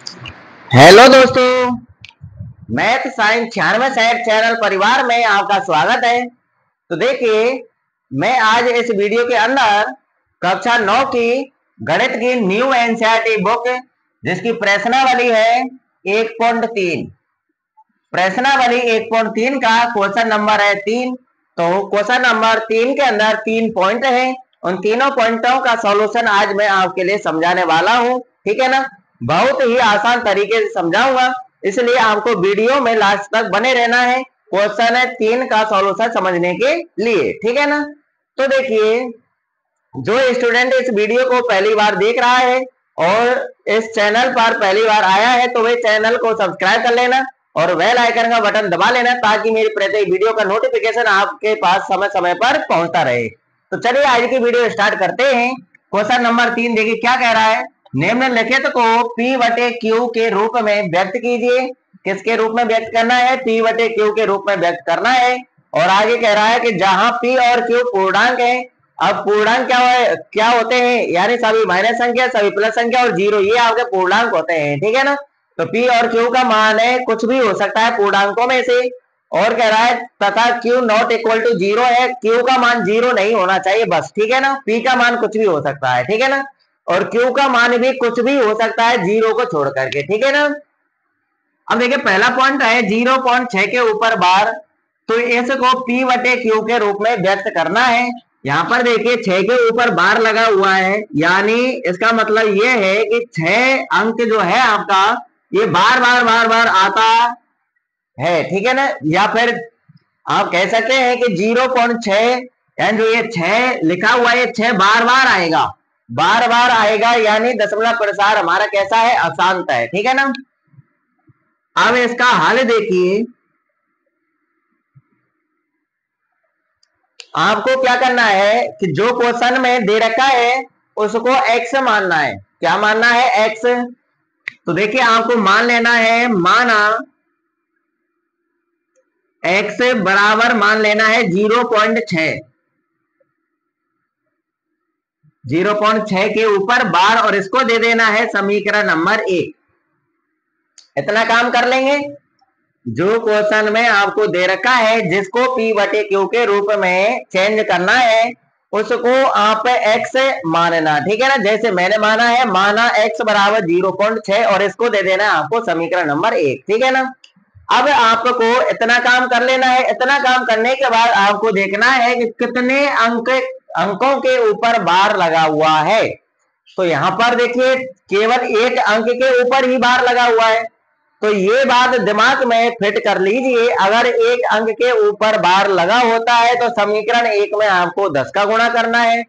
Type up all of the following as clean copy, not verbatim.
Hello दोस्तों, math science 96 channel परिवार में आपका स्वागत है। तो देखिए, मैं आज इस वीडियो के अंदर कक्षा 9 की गणित की न्यू एनसीईआरटी बुक जिसकी प्रश्नावली है 1.3, प्रश्नावली 1.3 का क्वेश्चन नंबर है 3। तो क्वेश्चन नंबर 3 के अंदर 3 पॉइंट है। उन तीनों पॉइंटों का सॉल्यूशन आज मैं आपके लिए समझाने वाला हूं, ठीक है ना। बहुत ही आसान तरीके से समझाऊंगा, इसलिए आपको वीडियो में लास्ट तक बने रहना है क्वेश्चन 3 का सॉल्यूशन समझने के लिए, ठीक है ना। तो देखिए, जो स्टूडेंट इस वीडियो को पहली बार देख रहा है और इस चैनल पर पहली बार आया है तो वे चैनल को सब्सक्राइब कर लेना और बेल आइकन का बटन दबा लेना ताकि मेरी प्रत्येक वीडियो का नोटिफिकेशन आपके पास समय समय पर पहुंचता रहे। तो चलिए आज की वीडियो स्टार्ट करते हैं। क्वेश्चन नंबर 3 देखिए क्या कह रहा है। निम्नलिखित को P बटे Q के रूप में व्यक्त कीजिए। किसके रूप में व्यक्त करना है? P बटे Q के रूप में व्यक्त करना है। और आगे कह रहा है कि जहां P और Q पूर्णांक है। अब पूर्णांक क्या होते हैं? यानी सभी माइनस संख्या, सभी प्लस संख्या और जीरो, ये आपके पूर्णांक होते हैं, ठीक है ना। तो P और Q का मान है कुछ भी हो सकता है पूर्णांकों में से। और कह रहा है तथा Q not equal to zero है, Q का मान जीरो नहीं होना चाहिए बस, ठीक है ना। P का मान कुछ भी हो सकता है, ठीक है ना। और Q का मान भी कुछ भी हो सकता है जीरो को छोड़ करके, ठीक है ना। अब देखिए पहला पॉइंट है 0.6 के ऊपर बार, तो इसको P बटे Q के रूप में व्यक्त करना है। यहाँ पर देखिए 6 के ऊपर बार लगा हुआ है, यानी इसका मतलब ये है कि 6 अंक जो है आपका ये बार बार बार बार आता है, ठीक है ना। या फिर आप कह सकते हैं कि 0.6, यानी जो ये 6 लिखा हुआ है 6 बार बार आएगा, बार बार आएगा, यानी दशमलव प्रसार हमारा कैसा है? अशांत है, ठीक है ना। अब इसका हल देखिए, आपको क्या करना है कि जो क्वेश्चन में दे रखा है उसको x मानना है। क्या मानना है? x। तो देखिए आपको मान लेना है, माना x बराबर मान लेना है 0.6, 0.6 के ऊपर बार, और इसको दे देना है समीकरण नंबर 1। इतना काम कर लेंगे। जो क्वेश्चन में आपको दे रखा है जिसको P बटे Q के रूप में चेंज करना है उसको आप x मानना, ठीक है ना। जैसे मैंने माना है, माना x बराबर 0.6 और इसको दे देना है आपको समीकरण नंबर 1, ठीक है ना। अब आपको इतना काम कर लेना है। इतना काम करने के बाद आपको देखना है कि कितने अंकों के ऊपर बार लगा हुआ है। तो यहाँ पर देखिए केवल एक अंक के ऊपर ही बार लगा हुआ है, तो ये बात दिमाग में फिट कर लीजिए। अगर एक अंक के ऊपर बार लगा होता है तो समीकरण 1 में आपको 10 का गुणा करना है।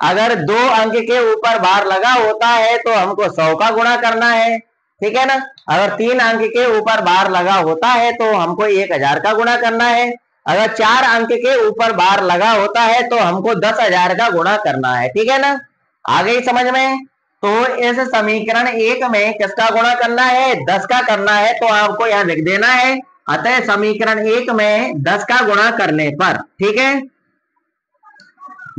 अगर 2 अंक के ऊपर बार लगा होता है तो हमको 100 का गुणा करना है, ठीक है ना। अगर 3 अंक के ऊपर बार लगा होता है तो हमको 1000 का गुणा करना है। अगर 4 अंक के ऊपर बार लगा होता है तो हमको 10,000 का गुणा करना है, ठीक है ना। आ गई समझ में? तो इस समीकरण 1 में किसका गुणा करना है? 10 का करना है। तो आपको यहां लिख देना है, अतः समीकरण 1 में 10 का गुणा करने पर, ठीक है।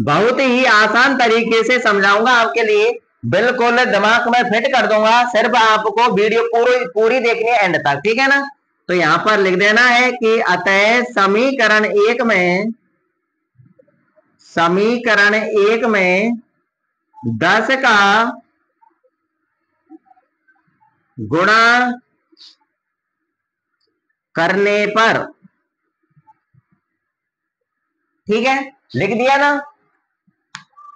बहुत ही आसान तरीके से समझाऊंगा आपके लिए, बिल्कुल दिमाग में फिट कर दूंगा। सिर्फ आपको वीडियो पूरी देखनी है एंड तक, ठीक है ना। तो यहां पर लिख देना है कि अतः समीकरण 1 में 10 का गुणा करने पर, ठीक है, लिख दिया ना।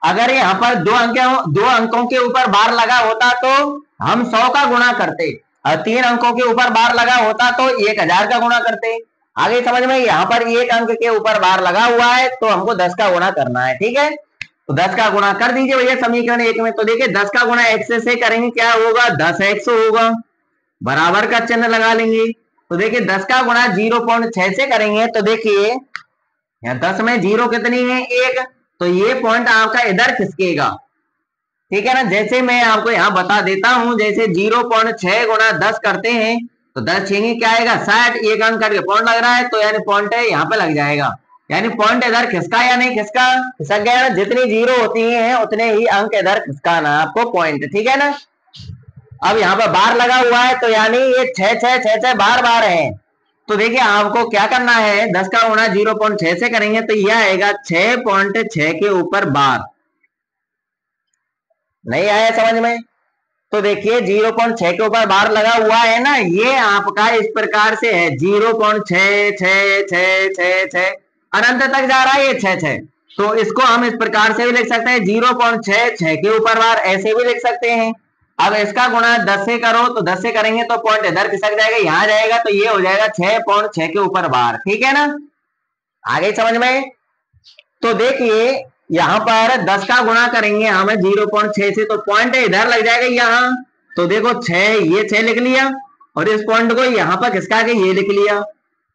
अगर यहाँ पर दो अंकों के ऊपर बार लगा होता तो हम 100 का गुणा करते, और 3 अंकों के ऊपर बार लगा होता तो 1000 का गुणा करते। आगे समझ में? यहाँ पर एक अंक के ऊपर बार लगा हुआ है तो हमको 10 का गुणा करना है, ठीक है। तो 10 का गुणा कर दीजिए भैया समीकरण 1 में। तो देखिए 10 का गुणा x से करेंगे, क्या होगा? 10x होगा, बराबर का चिन्ह लगा लेंगे। तो देखिए 10 का गुणा 0.6 से करेंगे तो देखिए यहाँ 10 में 0 कितनी है? 1। तो ये पॉइंट आपका इधर खिसकेगा, ठीक है ना। जैसे मैं आपको यहाँ बता देता हूं, जैसे 0.6 गुणा 10 करते हैं तो 10 छेंगे क्या आएगा? 60। एक अंक करके पॉइंट लग रहा है तो यानी पॉइंट है यहाँ पे लग जाएगा, यानी पॉइंट इधर खिसका या नहीं खिसका? खिसक गया ना। जितनी जीरो होती है उतने ही अंक इधर खिसकाना आपको पॉइंट, ठीक है ना। अब यहाँ पर बार लगा हुआ है तो यानी ये 6 बार बार है। तो देखिए आपको क्या करना है, 10 का गुणा 0.6 से करेंगे तो यह आएगा 6.6 के ऊपर बार। नहीं आया समझ में? तो देखिए 0.6 के ऊपर बार लगा हुआ है ना, ये आपका इस प्रकार से है 0.6 अनंत तक जा रहा है ये 6 तो इसको हम इस प्रकार से भी लिख सकते हैं 0.6 के ऊपर बार, ऐसे भी लिख सकते हैं। अब इसका गुणा 10 से करो तो 10 से करेंगे तो पॉइंट इधर खिसक जाएगा, यहाँ जाएगा तो ये हो जाएगा 6.6 के ऊपर बार। ठीक है ना, आगे समझ में? तो देखिए यहाँ पर 10 का गुणा करेंगे हमें 0.6 से तो पॉइंट इधर लग जाएगा यहाँ, तो देखो 6 ये 6 लिख लिया और इस पॉइंट को यहाँ पर खिसका के ये लिख लिया।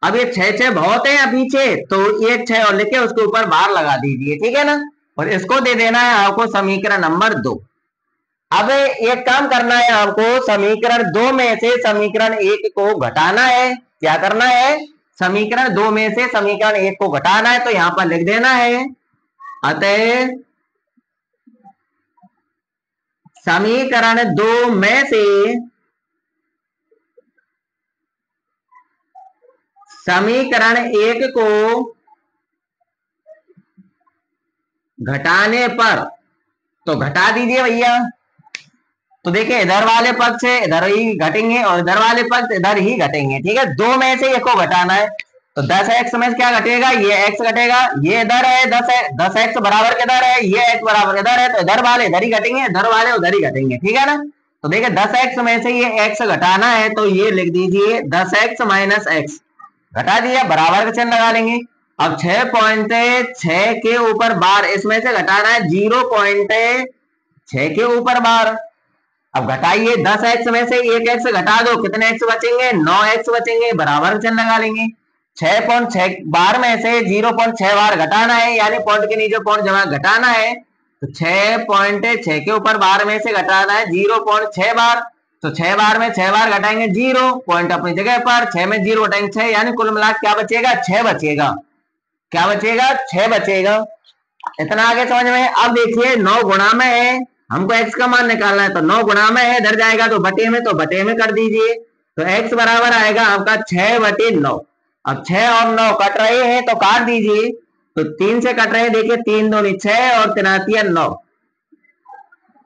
अब ये 6 बहुत है पीछे, तो एक 6 और लिख के उसके ऊपर बार लगा दीजिए। ठीक है ना, और इसको दे देना है आपको समीकरण नंबर 2। अब एक काम करना है आपको, समीकरण 2 में से समीकरण 1 को घटाना है। क्या करना है, समीकरण 2 में से समीकरण 1 को घटाना है, तो यहां पर लिख देना है अतः समीकरण 2 में से समीकरण 1 को घटाने पर, तो घटा दीजिए भैया। तो देखिए इधर वाले पद से इधर ही घटेंगे और इधर वाले पद इधर ही घटेंगे। ठीक है, 2 में से 1 को घटाना है, तो 10x में क्या घटेगा, ये x घटेगा, ये इधर है 10x बराबर किधर है, ये x बराबर इधर है, तो इधर वाले इधर ही घटेंगे, इधर वाले उधर ही घटेंगे। ठीक है ना, तो देखिए 10x में से ये x घटाना है, तो ये लिख दीजिए 10x माइनस x, घटा दिया, बराबर का चिन्ह लगा लेंगे। अब 6.6 के ऊपर बार, इसमें से घटाना है 0.6 के ऊपर बार। अब घटाइए 10x में से 1x घटा दो, कितने x बचेंगे, 9x बचेंगे, बराबर का चिन्ह लगा लेंगे। 6.6 बार में से 0.6 बार घटाना है, यानी पॉइंट के नीचे पॉइंट जमा घटाना है, तो 6.6 के ऊपर बार में से घटाना है 0.6 बार, तो 6 बार में 6 बार घटाएंगे 0, पॉइंट अपनी जगह पर, 6 में 0 घटाएंगे 6, यानी कुल मिला क्या बचेगा, 6 बचेगा। क्या बचेगा, 6 बचेगा। इतना आगे समझ में? अब देखिए 9 गुणा में है, हमको x का मान निकालना है, तो 9 गुणा में है, इधर जाएगा तो बटे में, तो बटे में कर दीजिए, तो x बराबर आएगा आपका 6/9। अब 6 और 9 कट रहे हैं तो काट दीजिए, तो 3 से कट रहे हैं, देखिए 3 दूनी 6 और 3 9,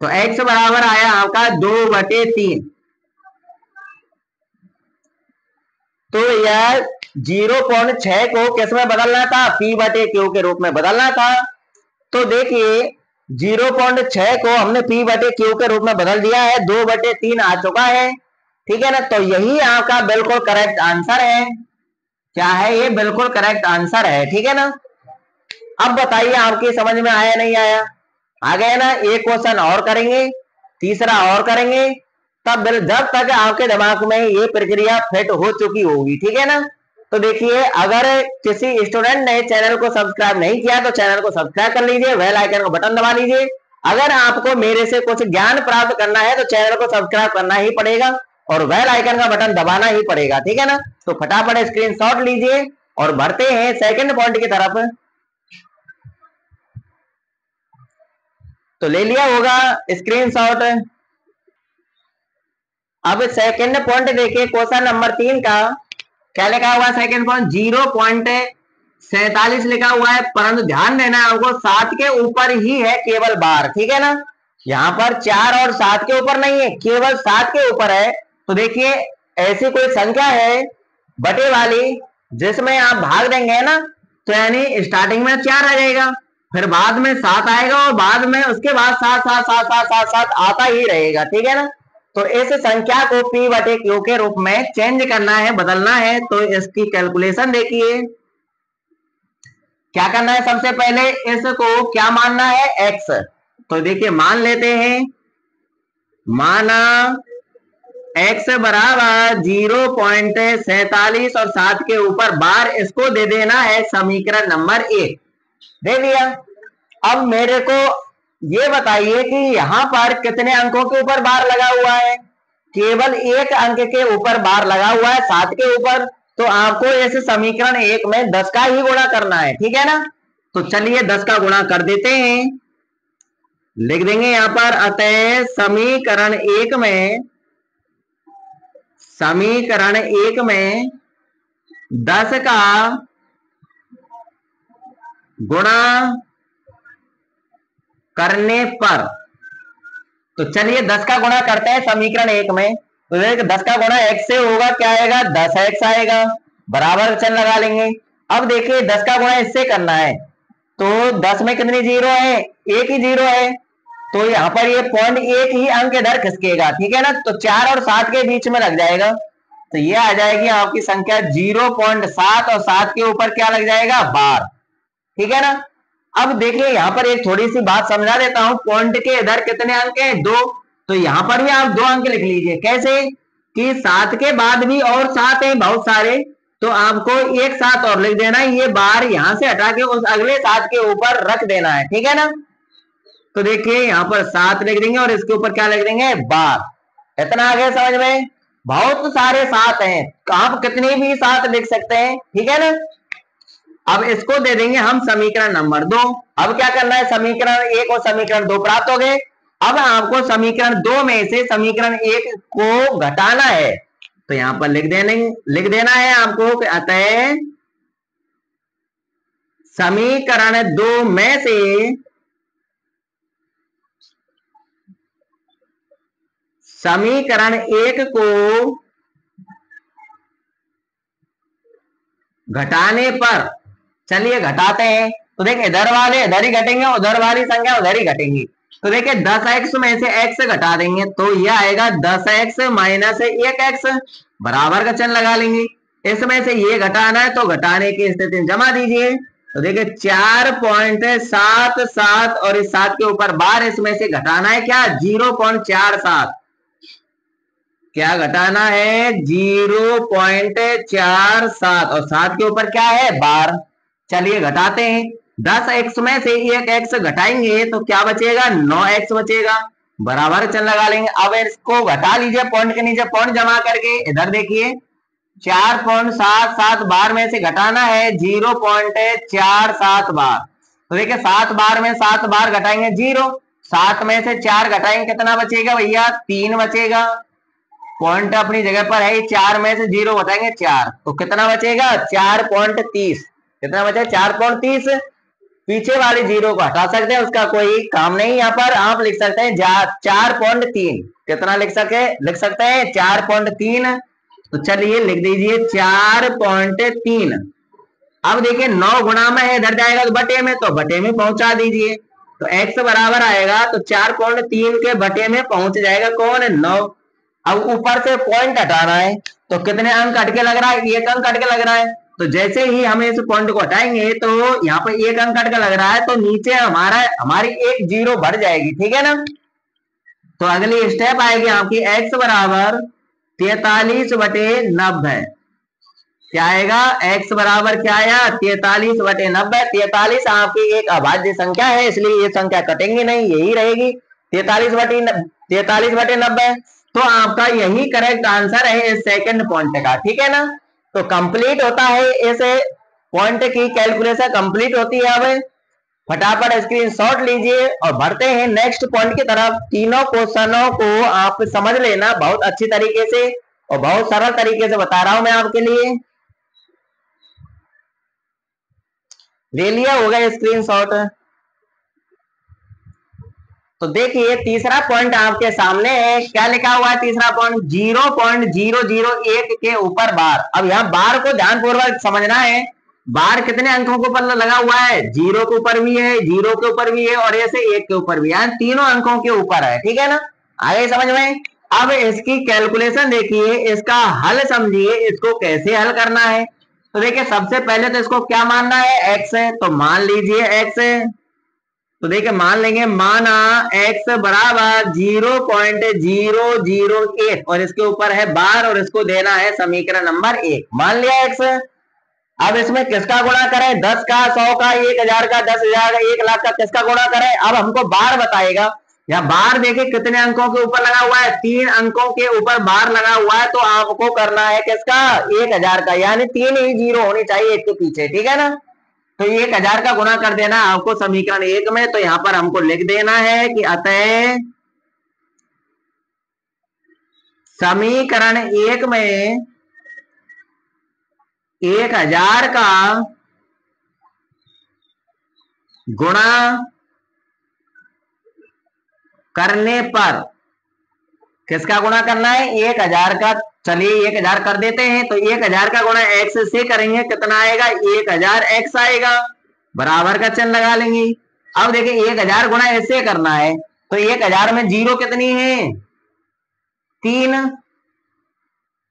तो x बराबर आया आपका 2/3। तो यह 0.6 को किस में बदलना था, p/q के रूप में बदलना था। तो देखिए 0.6 को हमने p/q के रूप में बदल दिया है, 2/3 आ चुका है। ठीक है ना, तो यही आपका बिल्कुल करेक्ट आंसर है। क्या है ये, बिल्कुल करेक्ट आंसर है। ठीक है ना, अब बताइए आपकी समझ में आया नहीं आया? आ गया ना, एक क्वेश्चन और करेंगे, तीसरा और करेंगे, तब जब तक आपके दिमाग में ये प्रक्रिया फिट हो चुकी होगी। ठीक है ना, तो देखिए अगर किसी स्टूडेंट ने चैनल को सब्सक्राइब नहीं किया तो चैनल को सब्सक्राइब कर लीजिए, बेल आइकन को बटन दबा लीजिए। अगर आपको मेरे से कुछ ज्ञान प्राप्त करना है तो चैनल को सब्सक्राइब करना ही पड़ेगा और बेल आइकन का बटन दबाना ही पड़ेगा। ठीक है ना, तो फटाफट स्क्रीनशॉट लीजिए और बढ़ते हैं सेकंड पॉइंट की तरफ। तो ले लिया होगा स्क्रीनशॉट। अब सेकंड पॉइंट देखिए, क्वेश्चन नंबर 3 का क्या लिखा हुआ है, सेकंड पॉइंट 0.47 लिखा हुआ है, परंतु ध्यान देना है आपको 7 के ऊपर ही है केवल बार। ठीक है ना, यहाँ पर 4 और 7 के ऊपर नहीं है, केवल 7 के ऊपर है। तो देखिए ऐसी कोई संख्या है बटे वाली जिसमें आप भाग देंगे ना, तो यानी स्टार्टिंग में 4 आ जाएगा, फिर बाद में 7 आएगा और बाद में उसके बाद 7 7 7 7 7 7 आता ही रहेगा। ठीक है ना, तो इस संख्या को p/q के रूप में चेंज करना है, बदलना है। तो इसकी कैलकुलेशन देखिए, क्या करना है, सबसे पहले इसको क्या मानना है, x। तो देखिए मान लेते हैं, माना x बराबर 0.47 और 7 के ऊपर बार, इसको दे देना है समीकरण नंबर 1, दे दिया। अब मेरे को ये बताइए कि यहाँ पर कितने अंकों के ऊपर बार लगा हुआ है, केवल एक अंक के ऊपर बार लगा हुआ है, 7 के ऊपर। तो आपको इस समीकरण 1 में 10 का ही गुणा करना है। ठीक है ना, तो चलिए 10 का गुणा कर देते हैं, लिख देंगे यहाँ पर अतः समीकरण 1 में समीकरण 1 में 10 का गुणा करने पर, तो चलिए 10 का गुणा करते हैं समीकरण 1 में। तो देखिए 10 का गुणा x से होगा, क्या आएगा 10x आएगा, बराबर चिन्ह लगा लेंगे। अब देखिए 10 का गुणा इससे करना है, तो 10 में कितनी जीरो है, एक ही जीरो है, तो यहाँ पर ये पॉइंट एक ही अंक इधर खिसकेगा, ठीक है ना। तो 4 और 7 के बीच में लग जाएगा, तो ये आ जाएगी आपकी संख्या 0.7 और 7 के ऊपर क्या लग जाएगा, बार, ठीक है ना। अब देखिए यहाँ पर एक थोड़ी सी बात समझा देता हूं, पॉइंट के इधर कितने अंक हैं, 2, तो यहाँ पर भी आप 2 अंक लिख लीजिए। कैसे कि 7 के बाद भी और 7 हैं बहुत सारे, तो आपको एक 7 और लिख देना है, ये बार यहां से हटा के उस अगले 7 के ऊपर रख देना है, ठीक है ना। तो देखिए यहाँ पर 7 लिख देंगे और इसके ऊपर क्या लिख देंगे, बार। इतना आ गया समझ में, बहुत सारे 7 हैं, आप कितने भी 7 लिख सकते हैं, ठीक है ना। अब इसको दे देंगे हम समीकरण नंबर 2। अब क्या करना है, समीकरण 1 और समीकरण 2 प्राप्त हो गए। अब आपको समीकरण 2 में से समीकरण 1 को घटाना है, तो यहां पर लिख देना है आपको, अतः समीकरण 2 में से समीकरण 1 को घटाने पर, चलिए घटाते हैं। तो देखिए इधर वाले इधर ही घटेंगे, उधर वाली संख्या उधर ही घटेंगी। तो देखिए 10x में से x घटा देंगे, तो यह आएगा 10x माइनस 1x, बराबर का चिन्ह लगा लेंगे। इसमें से ये घटाना है, तो घटाने की स्थिति में जमा दीजिए। तो देखिए 4.77 और इस 7 के ऊपर बार, इसमें से घटाना है क्या, 0.47, क्या घटाना है 0.47 और 7 के ऊपर क्या है, बार। चलिए घटाते हैं, 10x में से 1x घटाएंगे तो क्या बचेगा, 9x बचेगा, बराबर चिन्ह लगा लेंगे। अब इसको घटा लीजिए, पॉइंट के नीचे पॉइंट जमा करके, इधर देखिए 4.77 बार में से घटाना है 0.47 बार। तो देखिए 7 बार में 7 बार घटाएंगे 0, 7 में से 4 घटाएंगे कितना बचेगा भैया, 3 बचेगा। पॉइंट अपनी जगह पर है, 4 में से 0 घटाएंगे 4, तो कितना बचेगा 4.30, कितना बचेगा 4.30। पीछे वाले 0 को हटा सकते हैं, उसका कोई काम नहीं। यहाँ पर आप लिख सकते हैं 4.3, कितना लिख सकते हैं 4.3। तो चलिए लिख दीजिए 4.3। अब देखिए 9 गुणा में है, इधर जाएगा तो बटे में, तो बटे में पहुंचा दीजिए, तो x बराबर आएगा, तो 4.3 के बटे में पहुंच जाएगा कौन, 9। अब ऊपर से पॉइंट हटाना है, तो कितने अंक हट के लग रहा है, 1 अंक हट के लग रहा है। तो जैसे ही हम इस पॉइंट को हटाएंगे, तो यहाँ पर 1 अंक हट के लग रहा है, तो नीचे हमारी एक 0 बढ़ जाएगी, ठीक है ना। तो अगली स्टेप आएगी आपकी x बराबर 43/90, क्या आएगा, x बराबर क्या आया, 43/90। 43 आपकी एक अभाज्य संख्या है, इसलिए ये संख्या कटेंगी नहीं, यही रहेगी 43/90। तो आपका यही करेक्ट आंसर है इस सेकंड पॉइंट का, ठीक है ना। तो कंप्लीट होता है, इस पॉइंट की कैलकुलेशन कंप्लीट होती है। अब फटाफट स्क्रीनशॉट लीजिए और बढ़ते हैं नेक्स्ट पॉइंट की तरफ। तीनों क्वेश्चनों को आप समझ लेना बहुत अच्छी तरीके से, और बहुत सरल तरीके से बता रहा हूं मैं आपके लिए। ले लिया होगा स्क्रीनशॉट। तो देखिए तीसरा पॉइंट आपके सामने है, क्या लिखा हुआ है तीसरा पॉइंट, 0.001 के ऊपर बार। अब यहाँ बार को ध्यानपूर्वक समझना है, बार कितने अंकों के ऊपर लगा हुआ है, 0 के ऊपर भी है, 0 के ऊपर भी है, और ऐसे 1 के ऊपर भी है, तीनों अंकों के ऊपर है, ठीक है ना। आगे समझ में। अब इसकी कैलकुलेशन देखिए, इसका हल समझिए, इसको कैसे हल करना है। तो देखिए सबसे पहले तो इसको क्या मानना है, x है, तो मान लीजिए x है। तो देखिए मान लेंगे, माना x बराबर 0.001 और इसके ऊपर है बार, और इसको देना है समीकरण नंबर 1, मान लिया x। अब इसमें किसका गुणा करें, 10 का, 100 का, 1000 का, 10,000 का, 1 लाख का, किसका गुणा करें। अब हमको बार बताएगा, या बार देखिए कितने अंकों के ऊपर लगा हुआ है, 3 अंकों के ऊपर बार लगा हुआ है, तो आपको करना है किसका, 1000 का, यानी 3 ही 0 होनी चाहिए एक के पीछे, ठीक है ना। तो 1000 का गुणा कर देना आपको समीकरण 1 में। तो यहाँ पर हमको लिख देना है कि अतः समीकरण 1 में 1000 का गुणा करने पर, किसका गुणा करना है? 1000 का। चलिए 1000 कर देते हैं, तो 1000 का गुणा x से करेंगे, कितना आएगा? 1000x आएगा, बराबर का चिन्ह लगा लेंगे। अब देखिए 1000 गुणा ऐसे करना है, तो 1000 में जीरो कितनी है? 3।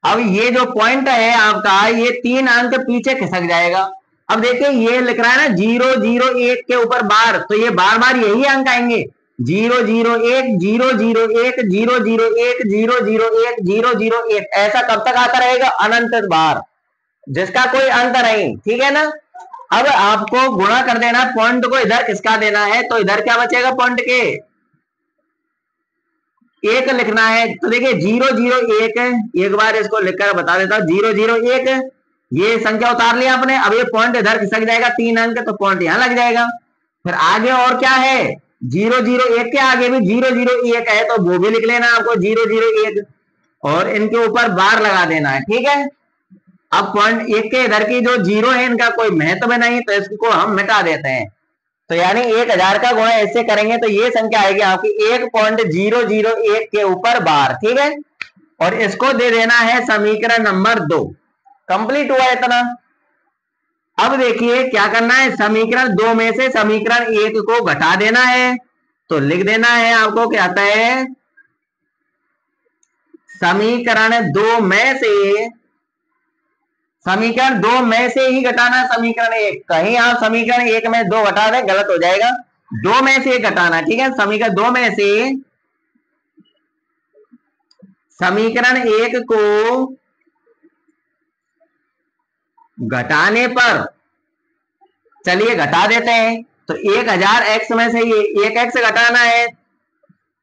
अब ये जो पॉइंट है आपका, ये 3 अंक पीछे खिसक जाएगा। अब देखिए ये लिख रहा है ना 0 0 1 के ऊपर बार, तो ये बार बार यही अंक आएंगे, 0 0 1 0 0 1 0 0 1 0 0 1 0 0 1। ऐसा कब तक आता रहेगा? अनंत बार, जिसका कोई अंत नहीं। ठीक है ना। अब आपको गुणा कर देना, पॉइंट को इधर किसका देना है, तो इधर क्या बचेगा? पॉइंट के 1 लिखना है। तो देखिए 0 0 1, एक बार इसको लिखकर बता देता हूं, 0 0 1 ये संख्या उतार लिया आपने। अब ये पॉइंट इधर खिसक जाएगा, 3 अंक, तो पॉइंट यहां लग जाएगा। फिर आगे और क्या है? 0 0 1 के आगे भी 0 0 1 है, तो वो भी लिख लेना आपको 0 0 1, और इनके ऊपर बार लगा देना है। ठीक है। अब पॉइंट 1 के इधर की जो 0 है, इनका कोई महत्व नहीं, तो इसको हम मिटा देते हैं। तो यानी 1000 का गुणा ऐसे करेंगे, तो ये संख्या आएगी आपकी 1.001 के ऊपर बार। ठीक है। और इसको दे देना है समीकरण नंबर 2। कंप्लीट हुआ इतना। अब देखिए क्या करना है, समीकरण 2 में से समीकरण 1 को घटा देना है। तो लिख देना है आपको, क्या आता है? समीकरण 2 में से, समीकरण 2 में से ही घटाना समीकरण 1। कहीं आप समीकरण 1 में 2 घटा दें, गलत हो जाएगा। 2 में से घटाना। ठीक है। समीकरण 2 में से समीकरण 1 को घटाने पर, चलिए घटा देते हैं। तो 1000x में से ये 1x घटाना है,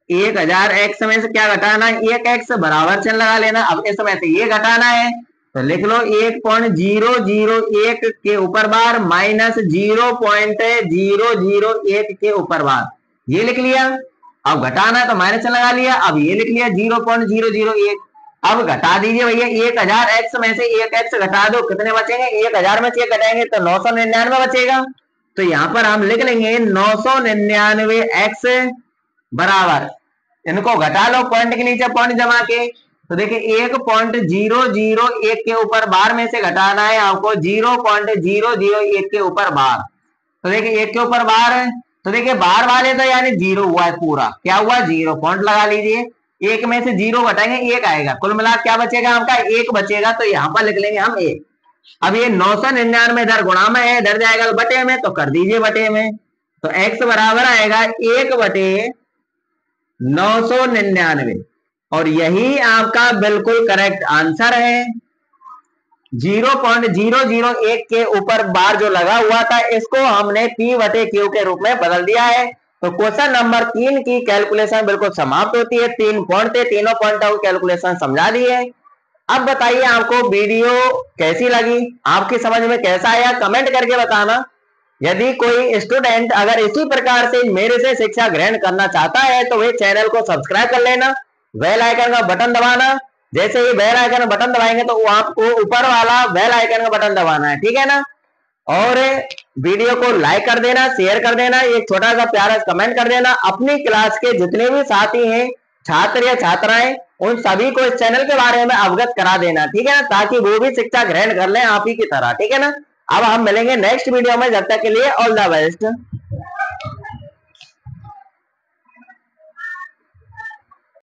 1000x में से क्या घटाना है? 1x, बराबर चिन्ह लगा लेना। अब इसमें से ये घटाना है, तो लिख लो 1.001 के ऊपर बार माइनस 0.001 के ऊपर बार, ये लिख लिया। अब घटाना है तो माइनस चिन्ह लगा लिया। अब ये लिख लिया 0.001। अब घटा दीजिए भैया, 1000x में से 1x घटा दो, कितने बचेंगे? 1000 में से घटाएंगे तो 999 बचेगा। तो यहाँ पर हम लिख लेंगे 999x बराबर, इनको घटा लो पॉइंट के नीचे पॉइंट जमा के। तो देखिए 1.001 के ऊपर बार में से घटाना है आपको 0.001 के ऊपर बार। तो देखिए 1 के ऊपर बार है, तो देखिए बार वाले तो यानी 0 हुआ है पूरा। क्या हुआ? 0। पॉइंट लगा लीजिए। 1 में से 0 घटाएंगे 1 आएगा, कुल मिला क्या बचेगा आपका? 1 बचेगा। तो यहाँ पर लिख लेंगे हम 1। अब ये 999 इधर गुणा में है, इधर जाएगा बटे में, तो कर दीजिए बटे में। तो x बराबर आएगा 1/999, और यही आपका बिल्कुल करेक्ट आंसर है। 0.001 के ऊपर बार जो लगा हुआ था, इसको हमने P/Q के रूप में बदल दिया है। तो क्वेश्चन नंबर 3 की कैलकुलेशन बिल्कुल समाप्त होती है। 3 पॉइंट थे, तीनों पॉइंटों की कैलकुलेशन समझा दी है। अब बताइए आपको वीडियो कैसी लगी, आपकी समझ में कैसा आया, कमेंट करके बताना। यदि कोई स्टूडेंट अगर इसी प्रकार से मेरे से शिक्षा ग्रहण करना चाहता है, तो वे चैनल को सब्सक्राइब कर लेना, बेल आइकन का बटन दबाना। जैसे ही बेल आइकन बटन दबाएंगे तो आपको ऊपर वाला बेल आइकन का बटन दबाना है। ठीक है ना। और वीडियो को लाइक कर देना, शेयर कर देना, एक छोटा सा प्यारा कमेंट कर देना। अपनी क्लास के जितने भी साथी हैं, छात्र या छात्राएं, उन सभी को इस चैनल के बारे में अवगत करा देना। ठीक है ना, ताकि वो भी शिक्षा ग्रहण कर लें आप ही की तरह। ठीक है ना। अब हम मिलेंगे नेक्स्ट वीडियो में, जब तक के लिए ऑल द बेस्ट।